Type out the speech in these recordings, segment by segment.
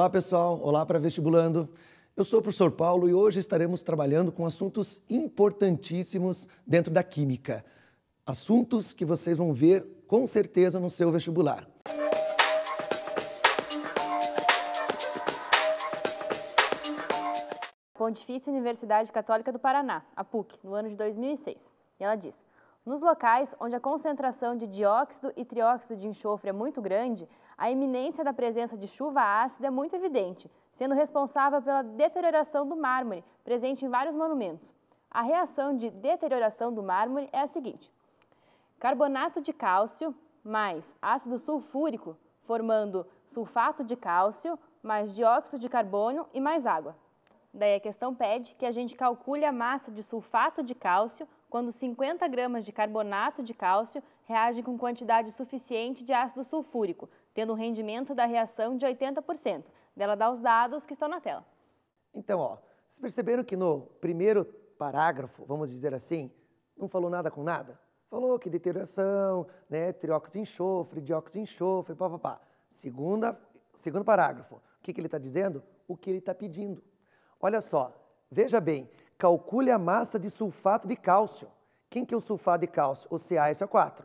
Olá pessoal, olá para vestibulando. Eu sou o professor Paulo e hoje estaremos trabalhando com assuntos importantíssimos dentro da química. Assuntos que vocês vão ver com certeza no seu vestibular. Pontifícia Universidade Católica do Paraná, a PUC, no ano de 2006. E ela diz: nos locais onde a concentração de dióxido e trióxido de enxofre é muito grande, a iminência da presença de chuva ácida é muito evidente, sendo responsável pela deterioração do mármore, presente em vários monumentos. A reação de deterioração do mármore é a seguinte: carbonato de cálcio mais ácido sulfúrico, formando sulfato de cálcio mais dióxido de carbono e mais água. Daí a questão pede que a gente calcule a massa de sulfato de cálcio quando 50 gramas de carbonato de cálcio reagem com quantidade suficiente de ácido sulfúrico, tendo um rendimento da reação de 80%. Dela dá os dados que estão na tela. Então, vocês perceberam que no primeiro parágrafo, vamos dizer assim, não falou nada com nada? Falou que deterioração, né, trióxido de enxofre, dióxido de enxofre, papapá. Segundo parágrafo, o que ele está dizendo? O que ele está pedindo. Olha só, veja bem, calcule a massa de sulfato de cálcio. Quem que é o sulfato de cálcio? O CaSO4.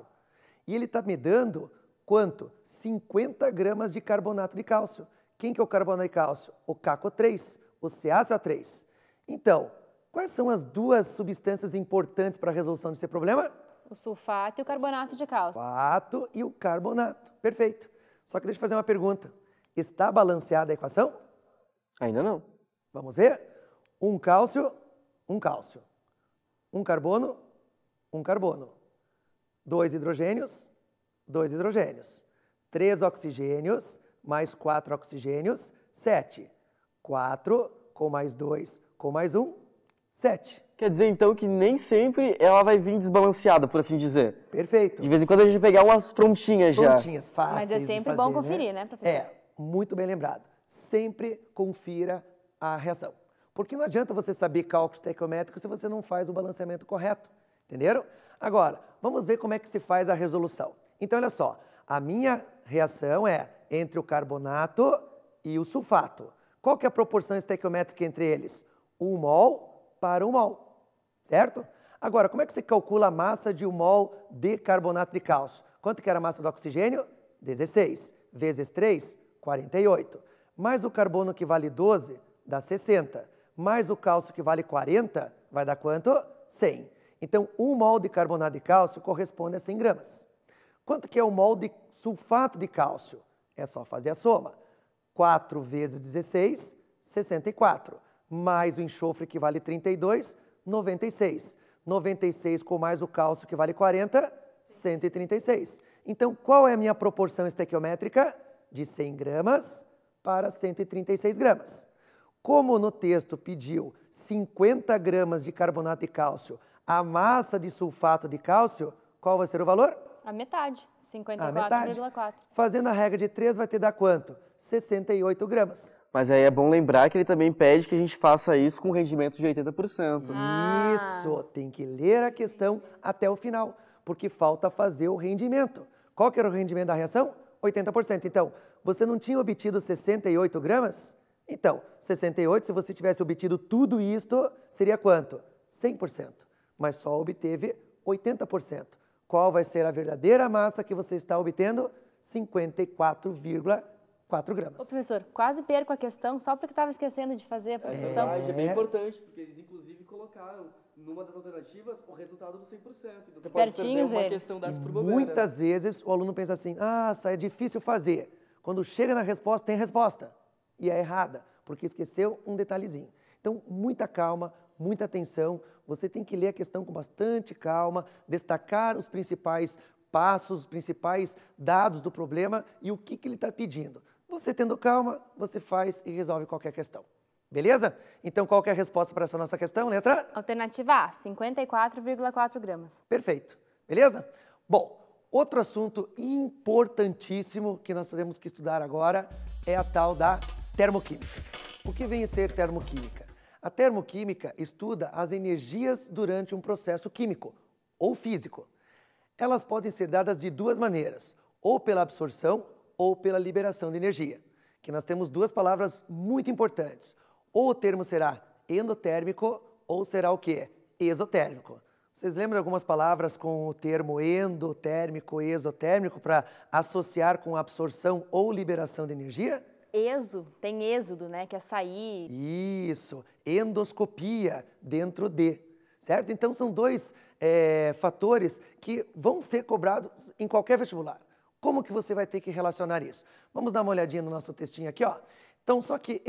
E ele está me dando quanto? 50 gramas de carbonato de cálcio. Quem que é o carbonato de cálcio? O CaCO3, o CaCO3. Então, quais são as duas substâncias importantes para a resolução desse problema? O sulfato e o carbonato de cálcio. Sulfato e o carbonato. Perfeito. Só que deixa eu fazer uma pergunta. Está balanceada a equação? Ainda não. Vamos ver? Um cálcio. Um carbono. Dois hidrogênios. 3 oxigênios mais 4 oxigênios, 7. 4 com mais 2 com mais 1, 7. Quer dizer, então, que nem sempre ela vai vir desbalanceada, por assim dizer. Perfeito. De vez em quando a gente vai pegar umas prontinhas já. Prontinhas, fáceis. Mas é sempre bom conferir, né, professor? É, muito bem lembrado. Sempre confira a reação. Porque não adianta você saber cálculo estequiométrico se você não faz o balanceamento correto. Entenderam? Agora, vamos ver como é que se faz a resolução. Então, olha só. A minha reação é entre o carbonato e o sulfato. Qual que é a proporção estequiométrica entre eles? 1 mol para 1 mol, certo? Agora, como é que você calcula a massa de 1 mol de carbonato de cálcio? Quanto que era a massa do oxigênio? 16. Vezes 3, 48. Mais o carbono que vale 12, dá 60. Mais o cálcio que vale 40, vai dar quanto? 100. Então, 1 mol de carbonato de cálcio corresponde a 100 gramas. Quanto que é o mol de sulfato de cálcio? É só fazer a soma. 4 vezes 16, 64. Mais o enxofre que vale 32, 96. 96 com mais o cálcio que vale 40, 136. Então, qual é a minha proporção estequiométrica? De 100 gramas para 136 gramas. Como no texto pediu 50 gramas de carbonato de cálcio, a massa de sulfato de cálcio, qual vai ser o valor? A metade, 54,4. Fazendo a regra de 3 vai te dar quanto? 68 gramas. Mas aí é bom lembrar que ele também pede que a gente faça isso com rendimento de 80%. Isso, tem que ler a questão até o final, porque falta fazer o rendimento. Qual que era o rendimento da reação? 80%. Então, você não tinha obtido 68 gramas? Então, 68, se você tivesse obtido tudo isto, seria quanto? 100%. Mas só obteve 80%. Qual vai ser a verdadeira massa que você está obtendo? 54,4 gramas. Ô, professor, quase perco a questão só porque estava esquecendo de fazer a proporção. É bem importante, porque eles inclusive colocaram numa das alternativas o resultado do 100%. Então você pode perder uma questão dessa por bobeira. Muitas vezes o aluno pensa assim, isso é difícil fazer. Quando chega na resposta, tem resposta. E é errada, porque esqueceu um detalhezinho. Então, muita calma, muita atenção. Você tem que ler a questão com bastante calma, destacar os principais passos, os principais dados do problema e o que ele está pedindo. Você tendo calma, você faz e resolve qualquer questão. Beleza? Então, qual que é a resposta para essa nossa questão, letra? Alternativa A, 54,4 gramas. Perfeito. Beleza? Bom, outro assunto importantíssimo que nós temos que estudar agora é a tal da termoquímica. O que vem a ser termoquímica? A termoquímica estuda as energias durante um processo químico ou físico. Elas podem ser dadas de duas maneiras, ou pela absorção ou pela liberação de energia. que nós temos duas palavras muito importantes. Ou o termo será endotérmico ou será o quê? Exotérmico. Vocês lembram de algumas palavras com o termo endotérmico e exotérmico para associar com absorção ou liberação de energia? Tem êxodo, né? Que é sair. Isso, endoscopia, dentro de, certo? Então são dois fatores que vão ser cobrados em qualquer vestibular. Como que você vai ter que relacionar isso? Vamos dar uma olhadinha no nosso textinho aqui, ó. Então, só que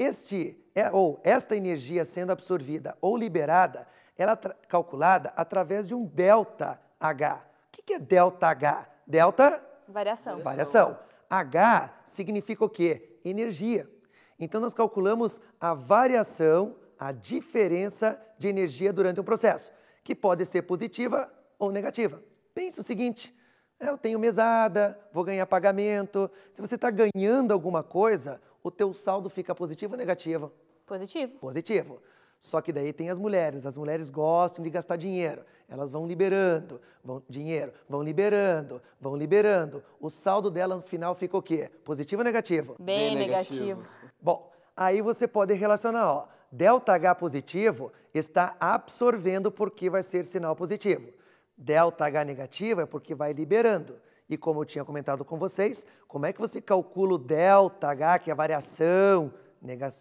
esta energia sendo absorvida ou liberada, ela é calculada através de um ΔH. O que é ΔH? Delta? Variação. H significa o quê? Energia. Então, nós calculamos a variação, a diferença de energia durante um processo, que pode ser positiva ou negativa. Pense o seguinte, eu tenho mesada, vou ganhar pagamento. Se você está ganhando alguma coisa, o teu saldo fica positivo ou negativo? Positivo. Só que daí tem as mulheres gostam de gastar dinheiro, elas vão liberando, vão liberando. O saldo dela no final fica o quê? Positivo ou negativo? Bem negativo. Bom, aí você pode relacionar, ó, ΔH positivo está absorvendo porque vai ser sinal positivo. ΔH negativo é porque vai liberando. E como eu tinha comentado com vocês, como é que você calcula o ΔH, que é a variação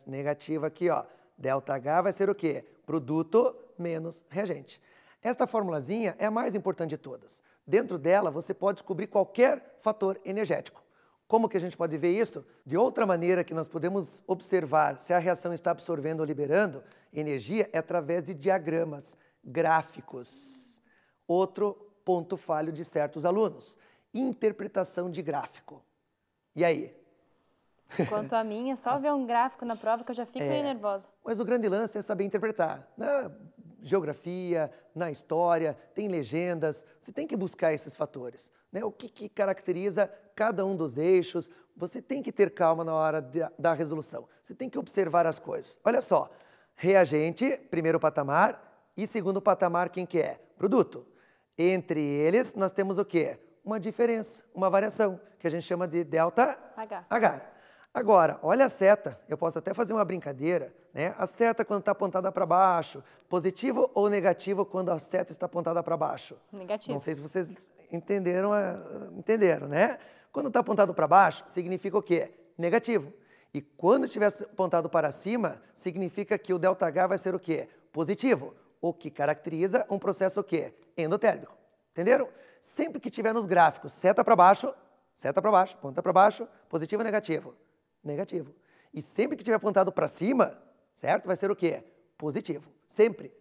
negativa aqui, ó? ΔH vai ser o quê? Produto menos reagente. Esta formulazinha é a mais importante de todas. Dentro dela, você pode descobrir qualquer fator energético. Como que a gente pode ver isso? De outra maneira que nós podemos observar se a reação está absorvendo ou liberando energia é através de diagramas, gráficos. Outro ponto falho de certos alunos, interpretação de gráfico. E aí? Quanto a mim, é só ver um gráfico na prova que eu já fico aí nervosa. Mas o grande lance é saber interpretar. Na geografia, na história, tem legendas, você tem que buscar esses fatores. Né? O que caracteriza cada um dos eixos, você tem que ter calma na hora da resolução. Você tem que observar as coisas. Olha só, reagente, primeiro patamar, e segundo patamar, quem que é? Produto. Entre eles, nós temos o quê? Uma diferença, uma variação, que a gente chama de ΔH. Agora, olha a seta, eu posso até fazer uma brincadeira, né? A seta quando está apontada para baixo, positivo ou negativo quando a seta está apontada para baixo? Negativo. Não sei se vocês entenderam, né? Quando está apontado para baixo, significa o quê? Negativo. E quando estiver apontado para cima, significa que o ΔH vai ser o quê? Positivo, o que caracteriza um processo o quê? Endotérmico. Entenderam? Sempre que tiver nos gráficos seta para baixo, ponta para baixo, positivo ou negativo? Negativo. E sempre que tiver apontado para cima, certo? Vai ser o quê? Positivo. Sempre.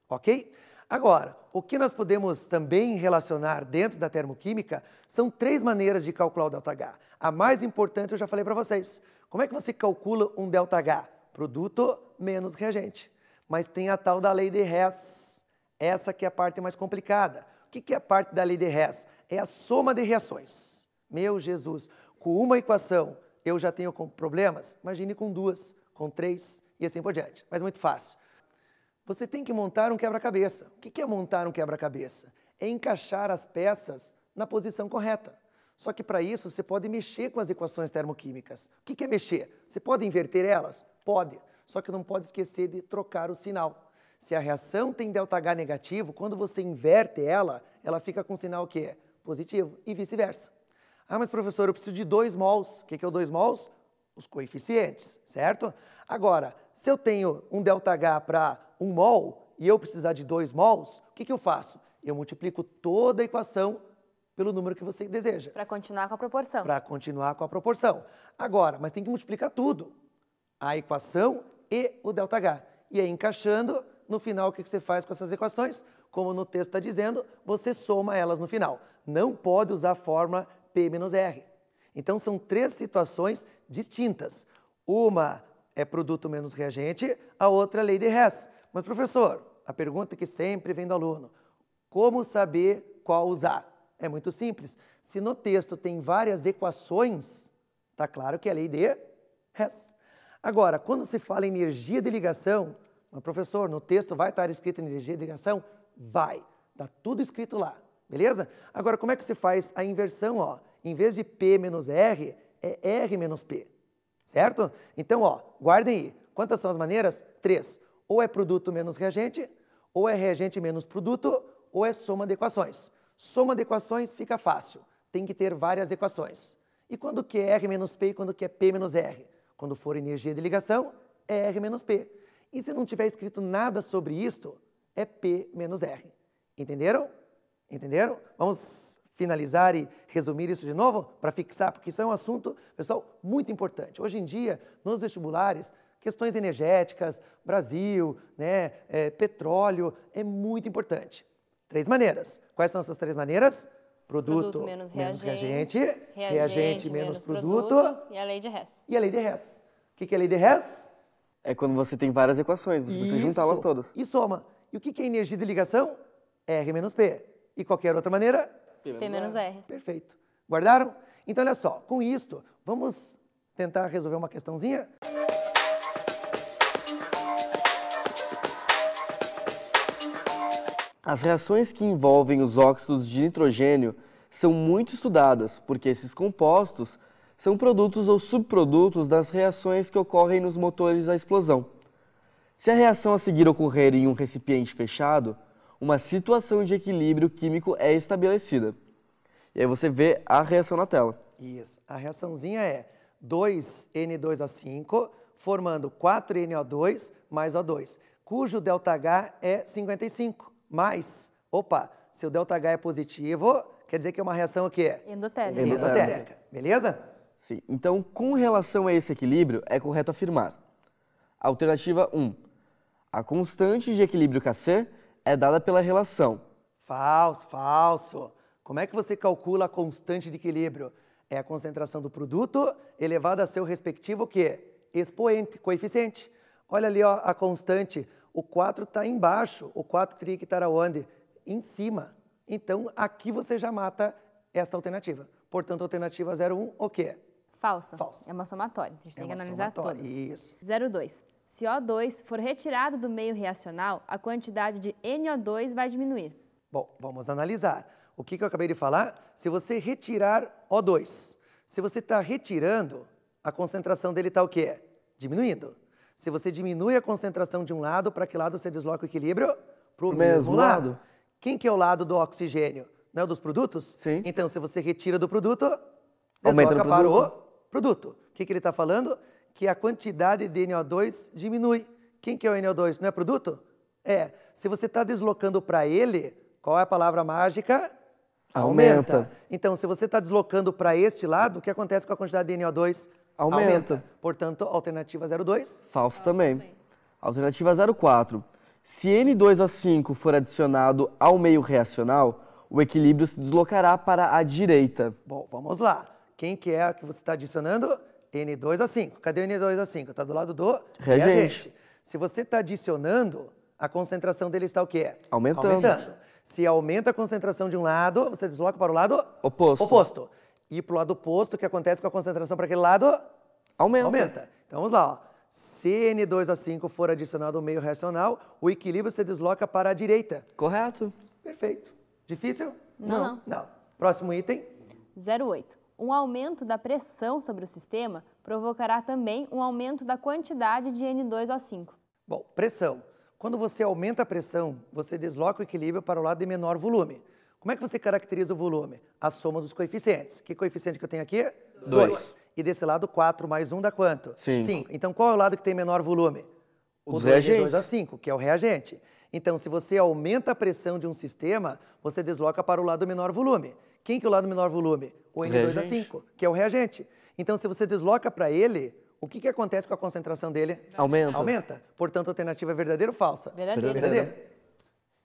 Ok? Agora, o que nós podemos também relacionar dentro da termoquímica são 3 maneiras de calcular o ΔH. A mais importante eu já falei para vocês. Como é que você calcula um ΔH? Produto menos reagente. Mas tem a tal da lei de Hess. Essa que é a parte mais complicada. O que é a parte da lei de Hess? É a soma de reações. Meu Jesus, com uma equação eu já tenho problemas? Imagine com 2, com 3 e assim por diante. Mas muito fácil. Você tem que montar um quebra-cabeça. O que é montar um quebra-cabeça? É encaixar as peças na posição correta. Só que para isso você pode mexer com as equações termoquímicas. O que é mexer? Você pode inverter elas? Pode. Só que não pode esquecer de trocar o sinal. Se a reação tem ΔH negativo, quando você inverte ela, ela fica com sinal o quê? Positivo e vice-versa. Ah, mas professor, eu preciso de 2 mols. O que é o 2 mols? Os coeficientes, certo? Agora, se eu tenho um ΔH para 1 mol e eu precisar de 2 mols, o que eu faço? Eu multiplico toda a equação pelo número que você deseja. Para continuar com a proporção. Para continuar com a proporção. Agora, mas tem que multiplicar tudo. A equação e o ΔH. E aí, encaixando, no final, o que você faz com essas equações? Como no texto está dizendo, você soma elas no final. Não pode usar a fórmula P menos R. Então, são 3 situações distintas. Uma é produto menos reagente, a outra é lei de Hess. Mas, professor, a pergunta que sempre vem do aluno, como saber qual usar? É muito simples. Se no texto tem várias equações, está claro que é a lei de Hess. Agora, quando se fala em energia de ligação, mas, professor, no texto vai estar escrito energia de ligação? Vai. Está tudo escrito lá. Beleza? Agora, como é que se faz a inversão? Ó? Em vez de P menos R, é R menos P. Certo? Então, ó, guardem aí. Quantas são as maneiras? 3. Ou é produto menos reagente, ou é reagente menos produto, ou é soma de equações. Soma de equações fica fácil. Tem que ter várias equações. E quando que é R menos P e quando que é P menos R? Quando for energia de ligação, é R menos P. E se não tiver escrito nada sobre isto, é P menos R. Entenderam? Entenderam? Vamos finalizar e resumir isso de novo para fixar, porque isso é um assunto, pessoal, muito importante. Hoje em dia, nos vestibulares, questões energéticas, Brasil, né, petróleo, é muito importante. 3 maneiras. Quais são essas 3 maneiras? Produto menos reagente, reagente menos produto e a lei de Hess. E a lei de Hess. O que é a lei de Hess? É quando você tem várias equações, você juntá-las todas. E soma. E o que é energia de ligação? R menos P. E qualquer outra maneira? P menos R. Perfeito. Guardaram? Então, olha só, com isto, vamos tentar resolver uma questãozinha? As reações que envolvem os óxidos de nitrogênio são muito estudadas, porque esses compostos são produtos ou subprodutos das reações que ocorrem nos motores à explosão. Se a reação a seguir ocorrer em um recipiente fechado, uma situação de equilíbrio químico é estabelecida. E aí você vê a reação na tela. Isso. A reaçãozinha é 2N2O5 formando 4NO2 mais O2, cujo ΔH é 55. Mas, se o ΔH é positivo, quer dizer que é uma reação o quê? Endotérmica. Endotérmica. Beleza? Sim. Então, com relação a esse equilíbrio, é correto afirmar. Alternativa 1. A constante de equilíbrio Kc é dada pela relação. Falso, falso. Como é que você calcula a constante de equilíbrio? É a concentração do produto elevada a seu respectivo o quê? Expoente, coeficiente. Olha ali, ó, a constante. O 4 está embaixo. O 4 teria que estar aonde? Em cima. Então, aqui você já mata essa alternativa. Portanto, alternativa 01, o quê? Falsa. Falsa. É uma somatória. A gente tem que analisar todas. Isso. 02. Se O2 for retirado do meio reacional, a quantidade de NO2 vai diminuir. Bom, vamos analisar. O que eu acabei de falar? Se você retirar O2, se você está retirando, a concentração dele está o quê? Diminuindo. Se você diminui a concentração de um lado, para que lado você desloca o equilíbrio? Para o mesmo lado. Quem que é o lado do oxigênio? Não é o dos produtos? Sim. Então, se você retira do produto, aumenta desloca para o produto. O que ele está falando? Que a quantidade de NO2 diminui. Quem que é o NO2? Não é produto? É. Se você está deslocando para ele, qual é a palavra mágica? Aumenta. Então, se você está deslocando para este lado, o que acontece com a quantidade de NO2? Aumenta. Portanto, alternativa 02. Falso também. Alternativa 04. Se N2O5 for adicionado ao meio reacional, o equilíbrio se deslocará para a direita. Bom, vamos lá. Quem que é a que você está adicionando? N2O5. Cadê o N2O5? Está do lado do reagente. Se você está adicionando, a concentração dele está o quê? Aumentando. Se aumenta a concentração de um lado, você desloca para o lado oposto. E para o lado oposto, o que acontece com a concentração para aquele lado? Aumenta. Então vamos lá. Ó. Se N2O5 for adicionado ao meio reacional, o equilíbrio se desloca para a direita. Correto. Perfeito. Difícil? Não. Próximo item. 08. Um aumento da pressão sobre o sistema provocará também um aumento da quantidade de N2O5. Bom, pressão. Quando você aumenta a pressão, você desloca o equilíbrio para o lado de menor volume. Como é que você caracteriza o volume? A soma dos coeficientes. Que coeficiente que eu tenho aqui? 2. E desse lado, 4 mais 1 dá quanto? 5. Então, qual é o lado que tem menor volume? O do reagente. 2A5, que é o reagente. Então, se você aumenta a pressão de um sistema, você desloca para o lado menor volume. Quem que é o lado menor volume? O N2A5, que é o reagente. Então, se você desloca para ele, o que acontece com a concentração dele? Aumenta. Portanto, a alternativa é verdadeira ou falsa? Verdadeira.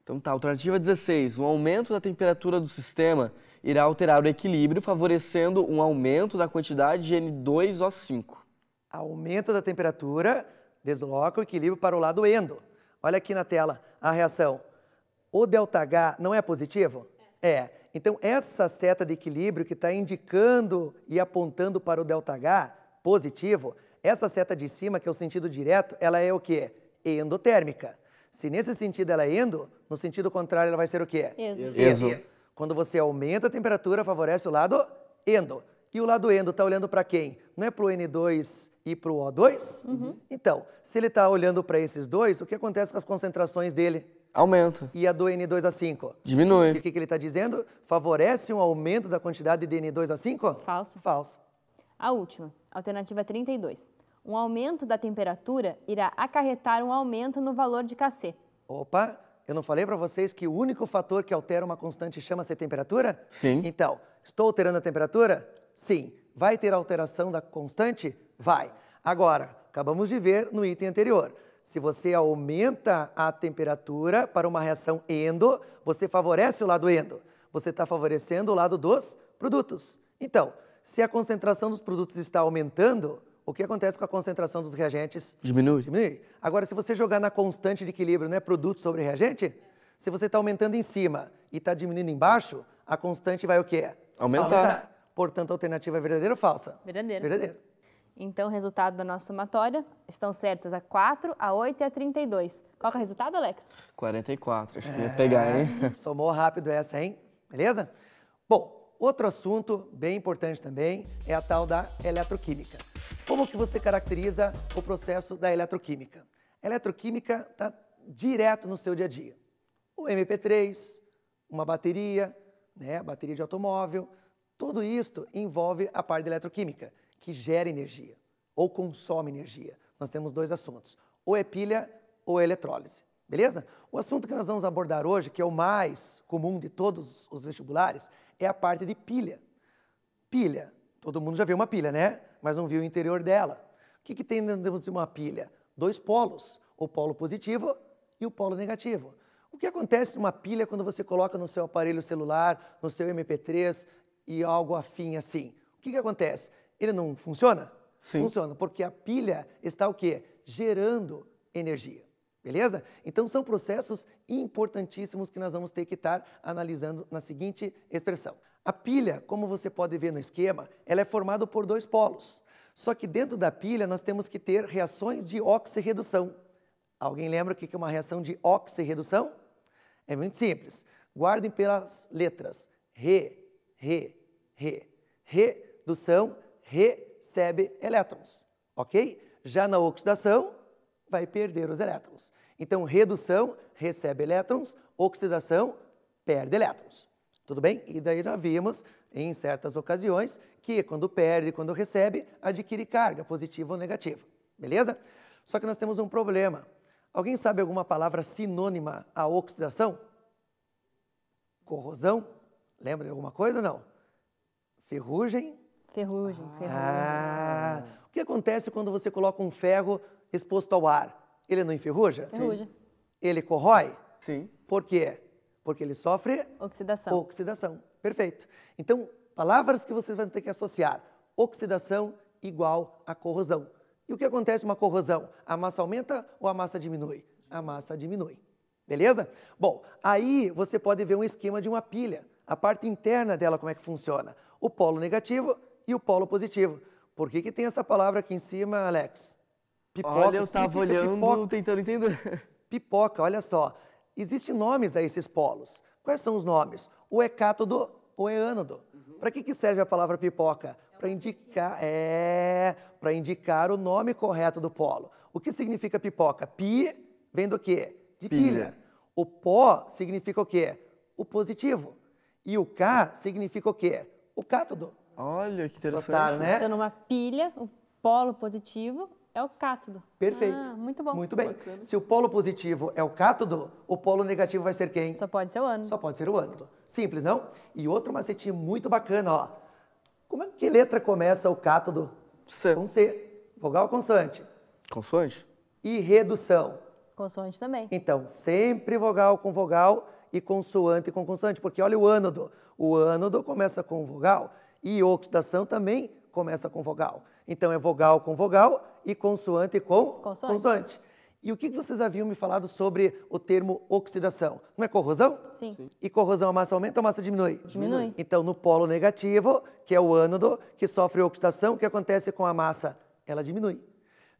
Então tá, alternativa 16. Um aumento da temperatura do sistema irá alterar o equilíbrio, favorecendo um aumento da quantidade de N2O5. Aumento da temperatura desloca o equilíbrio para o lado endo. Olha aqui na tela a reação. O ΔH não é positivo? É. Então, essa seta de equilíbrio que está indicando e apontando para o ΔH positivo, essa seta de cima, que é o sentido direto, ela é o quê? Endotérmica. Se nesse sentido ela é endo, no sentido contrário ela vai ser o quê? Exo. Quando você aumenta a temperatura, favorece o lado endo. E o lado endo está olhando para quem? Não é para o N2 e para o O2? Então, se ele está olhando para esses dois, o que acontece com as concentrações dele? Aumenta. E a do N2A5? Diminui. E o que ele está dizendo? Favorece um aumento da quantidade de N2A5? Falso. Falso. A última, alternativa 32. Um aumento da temperatura irá acarretar um aumento no valor de Kc. Opa, eu não falei para vocês que o único fator que altera uma constante chama-se temperatura? Sim. Então, estou alterando a temperatura? Sim. Vai ter alteração da constante? Vai. Agora, acabamos de ver no item anterior. Se você aumenta a temperatura para uma reação endo, você favorece o lado endo. Você está favorecendo o lado dos produtos. Então, se a concentração dos produtos está aumentando, o que acontece com a concentração dos reagentes? Diminui. Diminui. Agora, se você jogar na constante de equilíbrio, né, produto sobre reagente, se você está aumentando em cima e está diminuindo embaixo, a constante vai o quê? Aumentar. Portanto, a alternativa é verdadeira ou falsa? Verdadeiro. Verdadeiro. Então, o resultado da nossa somatória estão certas a 4, a 8 e a 32. Qual que é o resultado, Alex? 44. Acho que ia pegar, hein? Somou rápido essa, hein? Beleza? Bom, outro assunto bem importante também é a tal da eletroquímica. Como que você caracteriza o processo da eletroquímica? A eletroquímica está direto no seu dia a dia. O MP3, uma bateria, né, bateria de automóvel, tudo isso envolve a parte da eletroquímica, que gera energia ou consome energia. Nós temos dois assuntos, ou é pilha ou é eletrólise, beleza? O assunto que nós vamos abordar hoje, que é o mais comum de todos os vestibulares, é a parte de pilha. Pilha, todo mundo já viu uma pilha, né? Mas não viu o interior dela. O que tem dentro de uma pilha? Dois polos, o polo positivo e o polo negativo. O que acontece numa pilha quando você coloca no seu aparelho celular, no seu MP3 e algo afim assim? O que acontece? Ele não funciona? Sim. Funciona, porque a pilha está o quê? Gerando energia. Beleza? Então são processos importantíssimos que nós vamos ter que estar analisando na seguinte expressão. A pilha, como você pode ver no esquema, ela é formada por dois polos. Só que dentro da pilha nós temos que ter reações de oxirredução. Alguém lembra o que é uma reação de oxirredução? É muito simples. Guardem pelas letras. Redução recebe elétrons, ok? Já na oxidação, vai perder os elétrons. Então, redução recebe elétrons, oxidação perde elétrons. Tudo bem? E daí já vimos, em certas ocasiões, que quando perde, quando recebe, adquire carga, positiva ou negativa. Beleza? Só que nós temos um problema. Alguém sabe alguma palavra sinônima à oxidação? Corrosão? Lembra de alguma coisa? Não. Ferrugem? Ferrugem. O que acontece quando você coloca um ferro exposto ao ar? Ele não enferruja? Ferrugem. Ele corrói? Sim. Por quê? Porque ele sofre Oxidação. oxidação. Perfeito. Então, palavras que vocês vão ter que associar. Oxidação igual a corrosão. E o que acontece com uma corrosão? A massa aumenta ou a massa diminui? A massa diminui. Beleza? Bom, aí você pode ver um esquema de uma pilha. A parte interna dela, como é que funciona? O polo negativo e o polo positivo. Por que tem essa palavra aqui em cima, Alex? Pipoca. Olha, eu estava olhando, pipoca. tentando entender. Pipoca, olha só. Existem nomes a esses polos. Quais são os nomes? Ou é cátodo ou é ânodo. Para que serve a palavra pipoca? Para indicar o nome correto do polo. O que significa pipoca? Pi vem do quê? De pilha. O pó significa o quê? O positivo. E o K significa o quê? O cátodo. Olha, que interessante. Gostaram, né? Então, numa pilha, o polo positivo é o cátodo. Perfeito. Muito bom. Muito bem. Se o polo positivo é o cátodo, o polo negativo vai ser quem? Só pode ser o ânodo. Só pode ser o ânodo. Simples, não? E outro macetinho muito bacana, ó. Que letra começa o cátodo? C. Com C. Vogal ou consoante? Consoante? E redução? Consoante também. Então, sempre vogal com vogal e consoante com consoante, porque olha o ânodo. O ânodo começa com vogal e oxidação também começa com vogal. Então, é vogal com vogal e consoante com consoante. E o que vocês haviam me falado sobre o termo oxidação? Não é corrosão? Sim. E corrosão, a massa aumenta ou a massa diminui? Diminui. Então, no polo negativo, que é o ânodo, que sofre oxidação, o que acontece com a massa? Ela diminui.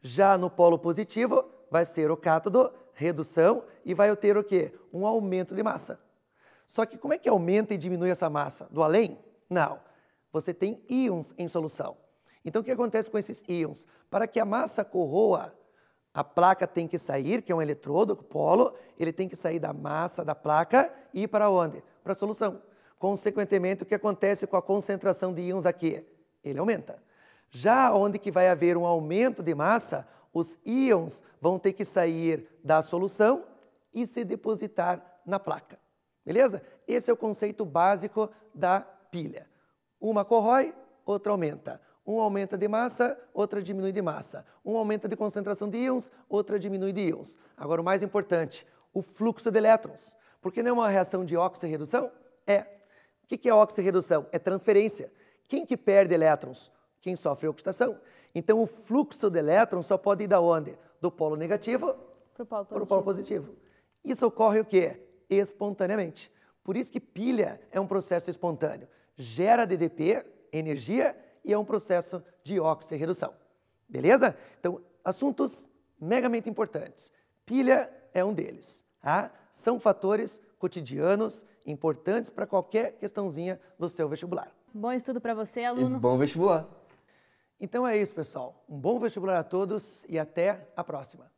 Já no polo positivo, vai ser o cátodo, redução, e vai ter o quê? Um aumento de massa. Só que como é que aumenta e diminui essa massa? Do além? Não. você tem íons em solução. Então, o que acontece com esses íons? Para que a massa corroa, a placa tem que sair, que é um eletrodo, o polo, ele tem que sair da massa da placa e ir para onde? Para a solução. Consequentemente, o que acontece com a concentração de íons aqui? Ele aumenta. Já onde que vai haver um aumento de massa, os íons vão ter que sair da solução e se depositar na placa. Beleza? Esse é o conceito básico da pilha. Uma corrói, outra aumenta. Um aumenta de massa, outra diminui de massa. Um aumenta de concentração de íons, outra diminui de íons. Agora, o mais importante, o fluxo de elétrons. Porque não é uma reação de oxirredução? É. O que é oxirredução? É transferência. Quem que perde elétrons? Quem sofre oxidação. Então, o fluxo de elétrons só pode ir da onde? Do polo negativo para o polo positivo. Isso ocorre o quê? Espontaneamente. Por isso que pilha é um processo espontâneo. Gera DDP, energia, e é um processo de oxirredução. Beleza? Então, assuntos megamente importantes. Pilha é um deles. Tá? São fatores cotidianos importantes para qualquer questãozinha do seu vestibular. Bom estudo para você, aluno. E bom vestibular. Então é isso, pessoal. Um bom vestibular a todos e até a próxima.